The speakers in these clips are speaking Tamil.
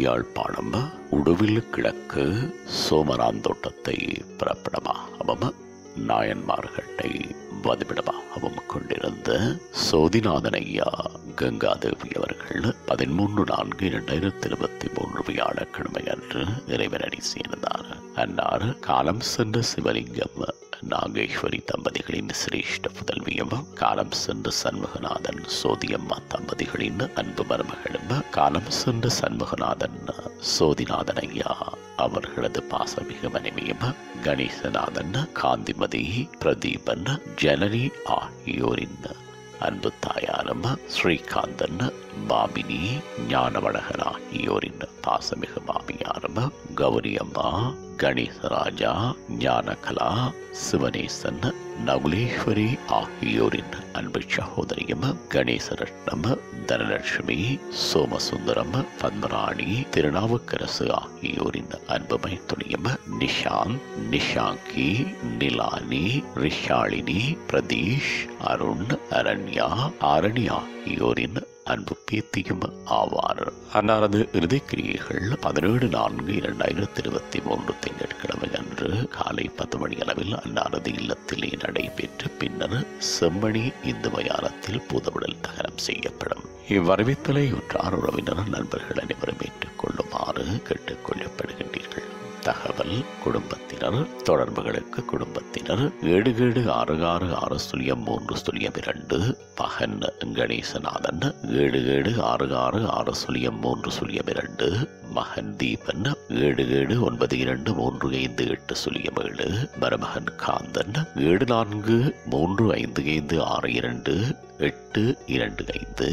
யாழ்ப்பாணம் உடுவில் கிழக்கு சோமராந்தோட்டத்தை பிறப்பிடமாகவும் நாயன்மார்கட்டை வதிவிடமாகவும் கொண்டிருந்த சோதிநாதன் ஐயா கங்காதேவி அவர்கள் 13/4/2023 வியாழக்கிழமை அன்று இறைவனடி சேர்ந்தார். அன்னார் காலம் சென்ற சிவலிங்கம் நாகேஸ்வரி தம்பதிகளின் சிரேஷ்ட புதல்வியும், காலம் சென்ற சண்முகநாதன் சோதியம்மா தம்பதிகளின் அன்பு மருமகளும், காலம் சென்ற சண்முகநாதன் சோதிநாதன் ஐயா அவர்களது பாசமிகு மனைவியும், கணேசநாதன் காந்திமதி பிரதீபன் ஜனனி ஆகியோரின் அன்பு தாயாரும், ஸ்ரீகாந்தன் பாமினி ஞானவழகன் ஆகியோரின் பாசமிகு மாமியாரும், கௌரியம்மா கணேசராஜா ஞானகலா சிவனேசன் நகுலேஸ்வரி ஆகியோரின் அன்பு சகோதரியும், கணேசரட்னம் தனலட்சுமி சோமசுந்தரம் பத்மராணி திருநாவுக்கரசு ஆகியோரின் அன்பு மைத்துணியும், நிஷாந்த் நிஷாங்கி நிலானி ரிஷாலினி பிரதீஷ் அருண் அரண்யா ஆரணி ஆகியோரின் அன்பு பேத்தியும் ஆவார். அன்னாரது இறுதிக்கிரியைகள் 17/4/2023 திங்கட்கிழமை அன்று காலை 10 மணி அளவில் அன்னாரது இல்லத்திலே நடைபெற்று பின்னர் செம்மணி இந்து மயானத்தில் பூதவுடல் தகனம் செய்யப்படும். இவ்வறிவித்தலை உற்றார் உறவினர் நண்பர்கள் அனைவரும் ஏற்றுக்கொள்ளுமாறு கேட்டுக் கொள்ளப்படுகின்றீர்கள். தகவல் குடும்பத்தினர் தொடர்புகளுக்கு குடும்பத்தினர் 7766603002 மகன் கணேசநாதன் 7766603002 மகன் தீபன் 77923587 மருமகன் காந்தன் 7435562825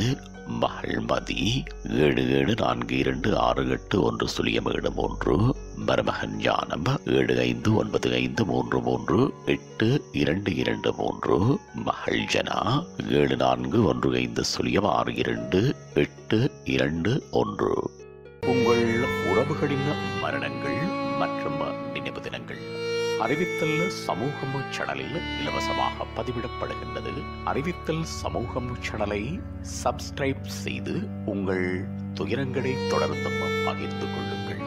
மகள் மதி 7742268103 மருமகன் ஞானம் 7595338223 மகள் ஜனா 7415062821. உங்கள் உறவுகளின் மரணங்கள் மற்றும் நினைவு தினங்கள் அறிவித்தல் சமூகம் சேனலில் இலவசமாக பதிவிடப்படுகின்றது. அறிவித்தல் சமூகம் சேனலை சப்ஸ்கிரைப் செய்து உங்கள் துயரங்களை தொடர்ந்தும் பகிர்ந்து கொள்ளுங்கள்.